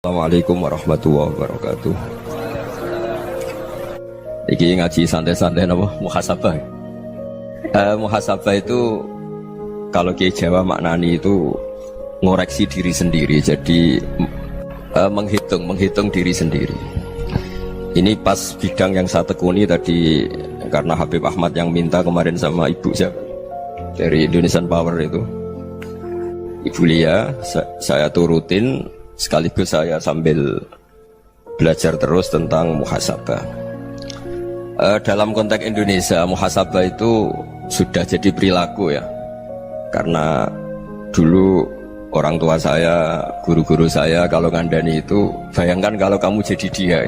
Assalamualaikum warahmatullahi wabarakatuh. Iki ngaji santai-santai napa muhasabah. Muhasabah itu kalau Kiai Jawa maknani itu ngoreksi diri sendiri. Jadi menghitung diri sendiri. Ini pas bidang yang saya tekuni tadi karena Habib Ahmad yang minta kemarin sama ibu saya dari Indonesian Power itu. Ibu Lia, saya turutin. Sekaligus saya sambil belajar terus tentang muhasabah. Dalam konteks Indonesia, muhasabah itu sudah jadi perilaku ya. Karena dulu orang tua saya, guru-guru saya kalau ngandani itu, bayangkan kalau kamu jadi dia.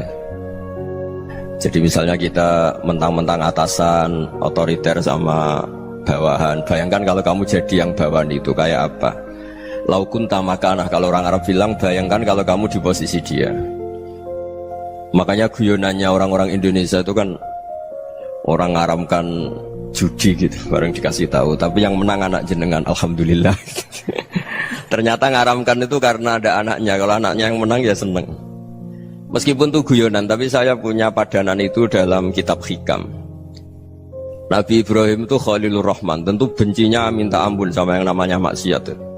Jadi misalnya kita mentang-mentang atasan, otoriter sama bawahan. Bayangkan kalau kamu jadi yang bawahan itu kayak apa? Laukun tamakanah, kalau orang Arab bilang, bayangkan kalau kamu di posisi dia. Makanya guyonannya orang-orang Indonesia itu kan orang ngaramkan judi gitu, bareng dikasih tahu. Tapi yang menang anak jenengan, alhamdulillah. Ternyata ngaramkan itu karena ada anaknya. Kalau anaknya yang menang ya seneng. Meskipun itu guyonan, tapi saya punya padanan itu dalam kitab hikam. Nabi Ibrahim itu Khalilur Rahman, tentu bencinya minta ampun sama yang namanya maksiat.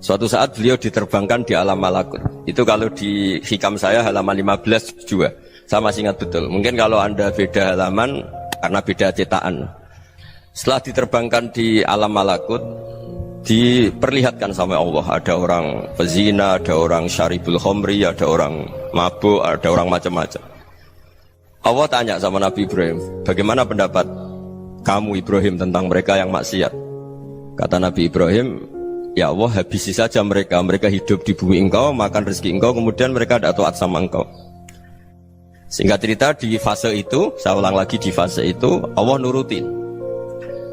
Suatu saat beliau diterbangkan di alam malakut. Itu kalau di hikam saya halaman 15 juga. Saya masih ingat betul. Mungkin kalau Anda beda halaman karena beda cetakan. Setelah diterbangkan di alam malakut, diperlihatkan sama Allah. Ada orang pezina, ada orang syaribul khomri, ada orang mabuk, ada orang macam-macam. Allah tanya sama Nabi Ibrahim, bagaimana pendapat kamu Ibrahim tentang mereka yang maksiat? Kata Nabi Ibrahim, ya Allah, habisi saja mereka. Mereka hidup di bumi engkau, makan rezeki engkau, kemudian mereka tidak taat sama engkau. Singkat cerita di fase itu, saya ulang lagi di fase itu, Allah nurutin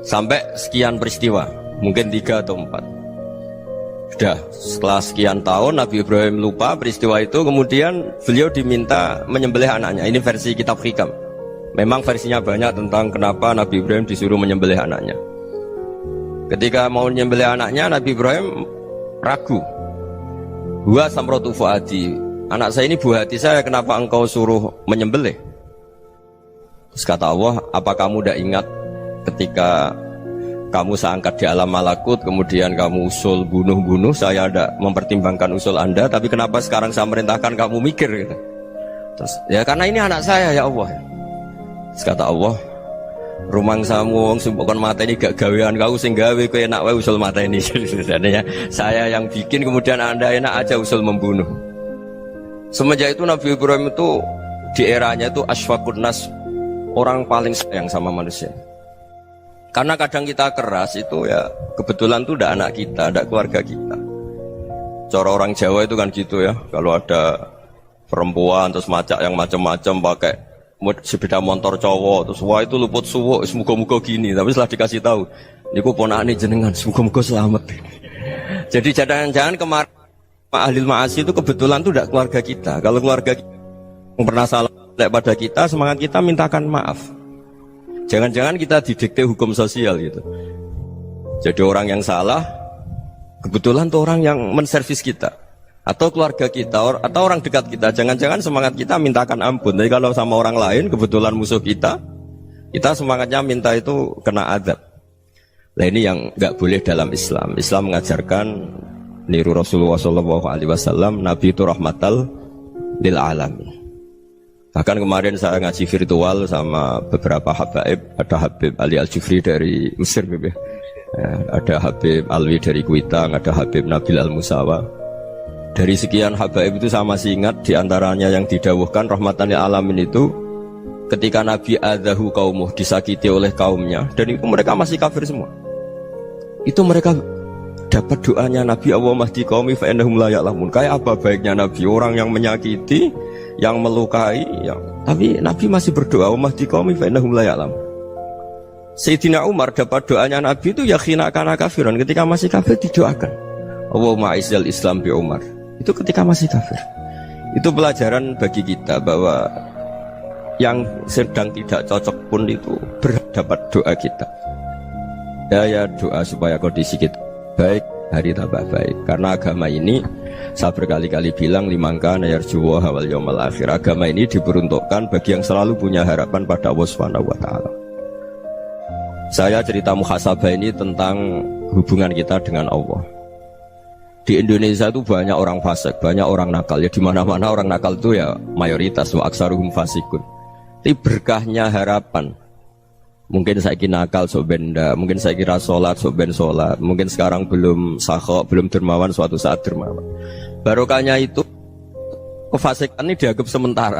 sampai sekian peristiwa, mungkin 3 atau 4. Sudah, setelah sekian tahun Nabi Ibrahim lupa peristiwa itu, kemudian beliau diminta menyembelih anaknya. Ini versi kitab hikam. Memang versinya banyak tentang kenapa Nabi Ibrahim disuruh menyembelih anaknya. Ketika mau menyembelih anaknya, Nabi Ibrahim ragu. Huwa samratu fuadi, anak saya ini buah hati saya, kenapa engkau suruh menyembelih? Terus kata Allah, apa kamu tidak ingat ketika kamu saya angkat di alam malakut, kemudian kamu usul bunuh-bunuh, saya tidak mempertimbangkan usul Anda, tapi kenapa sekarang saya merintahkan kamu mikir gitu? Terus, ya karena ini anak saya ya Allah. Terus kata Allah, rumang samu wong sing kon mateni gak gawean kau sing gawe kowe enak wae usul mateni. Sebenarnya saya yang bikin, kemudian Anda enak aja usul membunuh. Semenjak itu Nabi Ibrahim itu di eranya itu asfaqun nas, orang paling sayang sama manusia. Karena kadang kita keras itu ya kebetulan tuh udah anak kita, ada keluarga kita. Cara orang Jawa itu kan gitu ya, kalau ada perempuan terus macak yang macam-macam pakai sepeda motor cowok, terus wah itu luput suwo, semoga-moga gini. Tapi setelah dikasih tahu, niku ponakane jenengan, semoga-moga selamat. Jadi jangan-jangan kemarin ahli ma'asi itu kebetulan tuh tidak keluarga kita. Kalau keluarga kita yang pernah salah pada kita, semangat kita mintakan maaf. Jangan-jangan kita didikte hukum sosial gitu. Jadi orang yang salah, kebetulan tuh orang yang menservis kita. Atau keluarga kita, atau orang dekat kita, jangan-jangan semangat kita mintakan ampun. Tapi kalau sama orang lain, kebetulan musuh kita semangatnya minta itu kena azab. Nah ini yang nggak boleh dalam Islam. Islam mengajarkan niru Rasulullah SAW, Nabi itu rahmatal lil alamin. Bahkan kemarin saya ngaji virtual sama beberapa habaib, ada Habib Ali Al-Jufri dari Mesir, ada Habib Alwi dari Kuitang, ada Habib Nabil Al-Musawa. Dari sekian habaib itu saya masih ingat diantaranya yang didawuhkan rahmatan lil alamin itu ketika Nabi adzahu qaumuh, disakiti oleh kaumnya, dan itu mereka masih kafir semua. Itu mereka dapat doanya Nabi, Allahumma hdi qaumi fa innahum la ya'lamun. Kayak apa baiknya Nabi, orang yang menyakiti, yang melukai, tapi Nabi masih berdoa, Allahumma hdi qaumi fa innahum la ya'lamun. Sayyidina Umar dapat doanya Nabi itu ya khina kana kafiran, ketika masih kafir didoakan, Allahumma aizzal Islam bi Umar. Itu ketika masih kafir. Itu pelajaran bagi kita bahwa yang sedang tidak cocok pun itu berdapat doa kita. Ya doa supaya kondisi kita baik, hari tambah baik. Karena agama ini Saya berkali-kali bilang limangka nayarjuwa hawal yawmal akhir. Agama ini diperuntukkan bagi yang selalu punya harapan pada Allah Subhanahu wa taala. Saya cerita muhasabah ini tentang hubungan kita dengan Allah. Di Indonesia itu banyak orang fasik, banyak orang nakal. Ya di mana-mana orang nakal itu ya mayoritas, wa aksaruhum fasikun. Tapi berkahnya harapan. Mungkin saya kira nakal sok benda, mungkin saya kira sholat sok ben sholat, mungkin sekarang belum sakhok, belum dermawan, suatu saat dermawan. Barokahnya itu kefasikan ini dianggap sementara,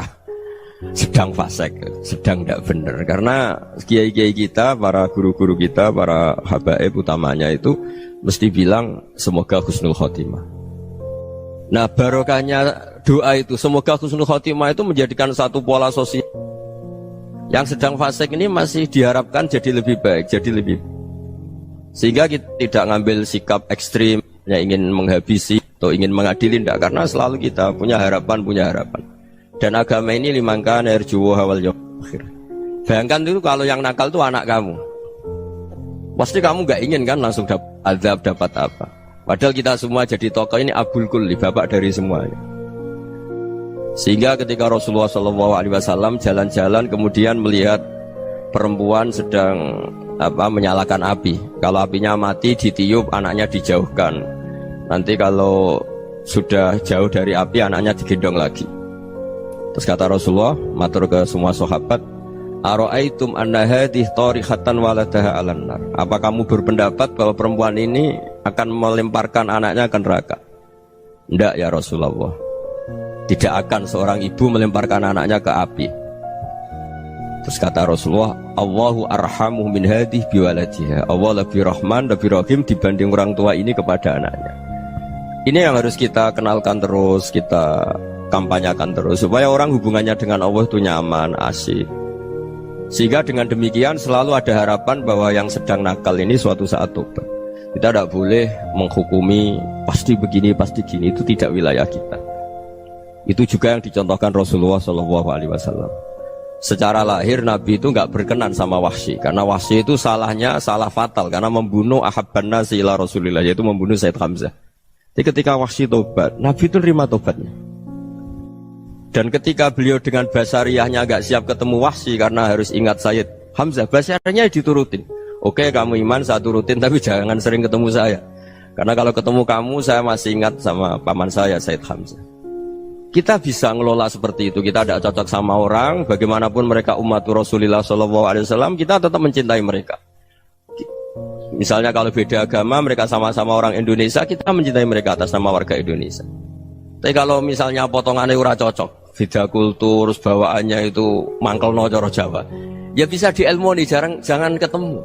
sedang fasik, sedang tidak benar. Karena kiai-kiai kita, para guru-guru kita, para habaib utamanya itu mesti bilang semoga husnul khotimah. Nah barokahnya doa itu semoga husnul khotimah itu menjadikan satu pola sosial. Yang sedang fasik ini masih diharapkan jadi lebih baik, jadi lebih. Sehingga kita tidak ngambil sikap ekstrim, yang ingin menghabisi atau ingin mengadili, tidak. Karena selalu kita punya harapan, Dan agama ini limangka nerjuwa hawal yawmal akhir. Bayangkan itu kalau yang nakal itu anak kamu. Pasti kamu nggak ingin kan langsung dapat azab, dapat apa. Padahal kita semua jadi tokoh ini abul kulli, bapak dari semuanya. Sehingga ketika Rasulullah SAW jalan-jalan kemudian melihat perempuan sedang menyalakan api. Kalau apinya mati ditiup, anaknya dijauhkan. Nanti kalau sudah jauh dari api, anaknya digendong lagi. Terus kata Rasulullah, matur ke semua sahabat, Aro'aitum anna hadih tarihatan waladaha alan nar. Apa kamu berpendapat bahwa perempuan ini akan melemparkan anaknya ke neraka? Tidak ya Rasulullah. Tidak akan seorang ibu melemparkan anaknya ke api. Terus kata Rasulullah, Allahu arhamu min hadih biwaladiha. Allah lebih rahman, lebih rahim dibanding orang tua ini kepada anaknya. Ini yang harus kita kenalkan terus, kita kampanyakan terus, supaya orang hubungannya dengan Allah itu nyaman, asik. Sehingga dengan demikian selalu ada harapan bahwa yang sedang nakal ini suatu saat tobat. Kita tidak boleh menghukumi pasti begini, pasti gini, itu tidak wilayah kita. Itu juga yang dicontohkan Rasulullah SAW. Secara lahir Nabi itu nggak berkenan sama Wahsy, karena Wahsy itu salahnya salah fatal karena membunuh ahabban nasi ila Rasulillah, yaitu membunuh Sayyid Hamzah. Jadi ketika Wahsy tobat, Nabi itu terima tobatnya. Dan ketika beliau dengan basariyahnya nggak siap ketemu Wahsy karena harus ingat Sayyid Hamzah, basariyahnya diturutin. Oke, kamu iman, saya turutin, tapi jangan sering ketemu saya. Karena kalau ketemu kamu, saya masih ingat sama paman saya, Sayyid Hamzah. Kita bisa ngelola seperti itu. Kita tidak cocok sama orang, bagaimanapun mereka umat Rasulullah SAW, kita tetap mencintai mereka. Misalnya kalau beda agama, mereka sama-sama orang Indonesia, kita mencintai mereka atas nama warga Indonesia. Tapi kalau misalnya potongannya ora cocok, beda kultur, bawaannya itu mangkel no coro Jawa, ya bisa diilmoni, jangan ketemu.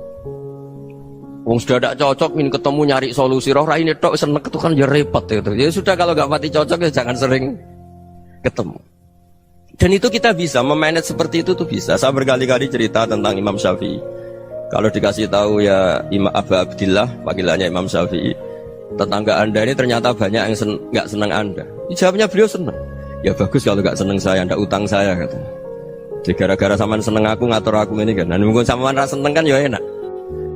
Wong sudah tidak cocok, ingin ketemu nyari solusi. Roh ini tok seneng itu kan ya repot gitu. Ya sudah kalau nggak pati cocok ya jangan sering ketemu. Dan itu kita bisa memanage seperti itu tuh bisa. Saya berkali-kali cerita tentang Imam Syafi'i. Kalau dikasih tahu ya Imam Abu Abdillah, panggilannya Imam Syafi'i, tetangga anda ini ternyata banyak yang nggak senang anda. Jawabnya beliau senang. Ya bagus kalau nggak senang saya, ndak utang saya katanya. Jadi gara-gara saman seneng aku ngatur aku ini kan. Dan mungkin saman rasa seneng kan ya enak.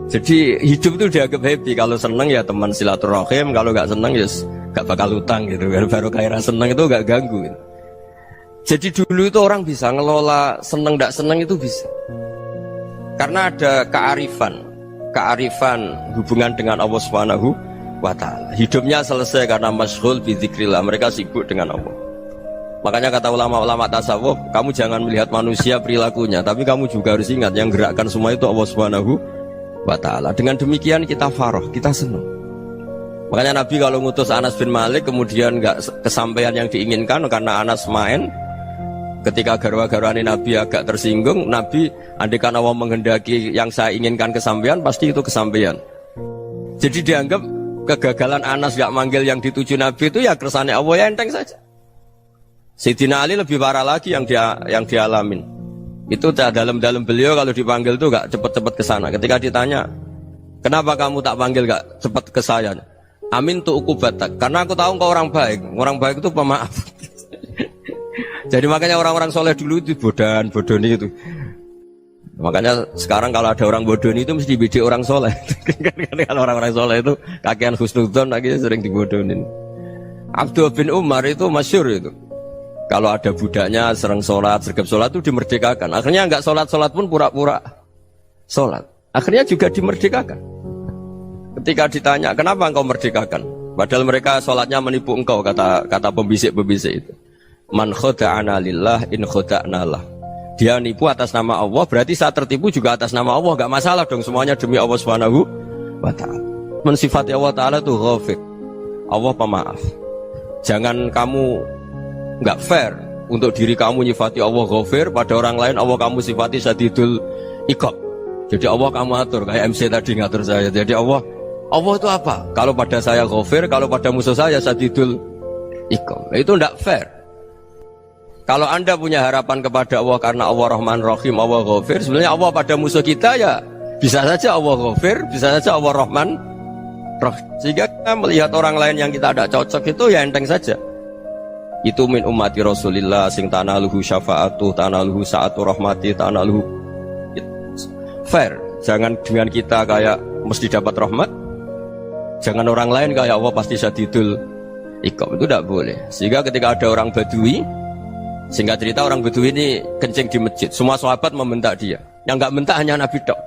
Jadi hidup itu dianggap happy. Kalau seneng ya teman silaturahim, kalau nggak seneng ya nggak bakal utang gitu. Baru kayak seneng itu nggak ganggu. Gitu. Jadi dulu itu orang bisa ngelola seneng tidak seneng itu bisa. Karena ada kearifan hubungan dengan Allah Subhanahu wa taala. Hidupnya selesai karena masyghul bi dzikrillah, mereka sibuk dengan Allah. Makanya kata ulama-ulama tasawuf, kamu jangan melihat manusia perilakunya, tapi kamu juga harus ingat yang gerakkan semua itu Allah Subhanahu wa taala. Dengan demikian kita farah, kita senang. Makanya Nabi kalau ngutus Anas bin Malik kemudian nggak kesampaian yang diinginkan karena Anas main. Ketika garwa-garwani Nabi agak tersinggung, Nabi andaikan Allah menghendaki yang saya inginkan kesampaian, pasti itu kesampaian. Jadi dianggap kegagalan Anas gak manggil yang dituju Nabi itu ya kersane Allah, ya enteng saja. Sayyidina Ali lebih parah lagi yang dialamin. Itu dalam beliau kalau dipanggil itu gak cepet-cepet ke sana. Ketika ditanya, kenapa kamu tak panggil gak cepet ke saya? Amin tu ukubatak, karena aku tahu kau orang baik. Orang baik itu pemaaf. Jadi makanya orang-orang soleh dulu itu bodoni itu. Makanya sekarang kalau ada orang bodoni itu mesti beda orang soleh. Kalau orang-orang soleh itu kakean husnudzon lagi sering dibodonin. Abdullah bin Umar itu masyhur itu. Kalau ada budaknya sering sholat, sergap sholat itu dimerdekakan. Akhirnya nggak sholat pun pura-pura sholat. Akhirnya juga dimerdekakan. Ketika ditanya, kenapa engkau merdekakan? Padahal mereka sholatnya menipu engkau, kata pembisik-pembisik itu. Man khoda'ana lillah in khoda'na lah. Dia nipu atas nama Allah, berarti saat tertipu juga atas nama Allah. Gak masalah dong, semuanya demi Allah Subhanahu wa ta'ala. Mensifati Allah Ta'ala itu ghafir, Allah pemaaf. Jangan kamu gak fair untuk diri kamu nyifati Allah ghafir, pada orang lain Allah kamu sifati syadidul iqab. Jadi Allah kamu atur, kayak MC tadi ngatur saya. Jadi Allah itu apa? Kalau pada saya ghafir, kalau pada musuh saya syadidul iqab. Itu tidak fair. Kalau Anda punya harapan kepada Allah karena Allah Rahman Rahim, Allah ghafir, sebenarnya Allah pada musuh kita ya bisa saja Allah ghafir, bisa saja Allah Rahman Rahim. Sehingga kita melihat orang lain yang kita tidak cocok itu ya enteng saja. Itu min ummati Rasulillah sing tanaluhu syafa'atuh, tanaluhu sa'atu rahmati, tanaluhu fair. Jangan dengan kita kayak mesti dapat rahmat. Jangan orang lain kayak Allah pasti syadidul iqab. Itu tidak boleh. Sehingga ketika ada orang Badui, singkat cerita orang Badui ini kencing di masjid, semua sahabat membentak dia. Yang nggak bentak hanya Nabi tok.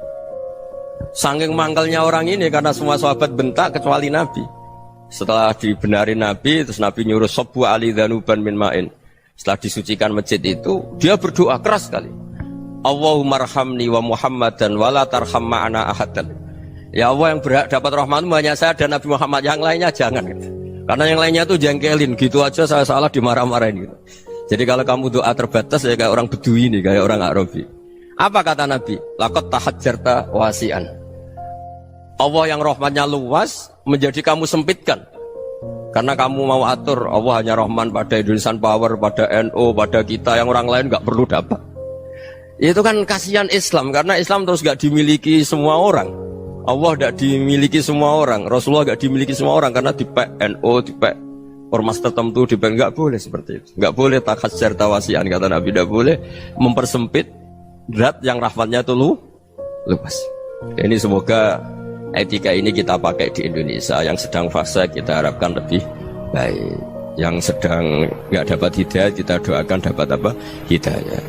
Saking mangkalnya orang ini karena semua sahabat bentak kecuali Nabi. Setelah dibenarin Nabi, terus Nabi nyuruh sobu ali dhanuban min ma'in. Setelah disucikan masjid itu, dia berdoa keras sekali. Allahumma arhamni wa Muhammadan wa la tarham ma'ana ahadan. Ya Allah, yang berhak dapat rahmatmu hanya saya dan Nabi Muhammad, yang lainnya jangan. Karena yang lainnya itu jengkelin, gitu aja saya salah dimarah-marahin gitu. Jadi kalau kamu doa terbatas ya kayak orang Bedui ini, kayak orang Arabi. Apa kata Nabi? Laqad tahajjarta wasi'an. Allah yang rahmatnya luas menjadi kamu sempitkan. Karena kamu mau atur Allah hanya Rahman pada Indonesian Power, pada NU, pada kita yang orang lain nggak perlu dapat. Itu kan kasihan Islam, karena Islam terus nggak dimiliki semua orang. Allah nggak dimiliki semua orang, Rasulullah nggak dimiliki semua orang karena dipek NU, dipek ormas tertentu, dipek nggak boleh seperti itu. Nggak boleh takhasyar tawasian kata Nabi, nggak boleh mempersempit zat yang rahmatnya itu luas. Ini semoga etika ini kita pakai di Indonesia. Yang sedang fase kita harapkan lebih baik. Yang sedang nggak dapat hidayah kita doakan dapat apa? Hidayah.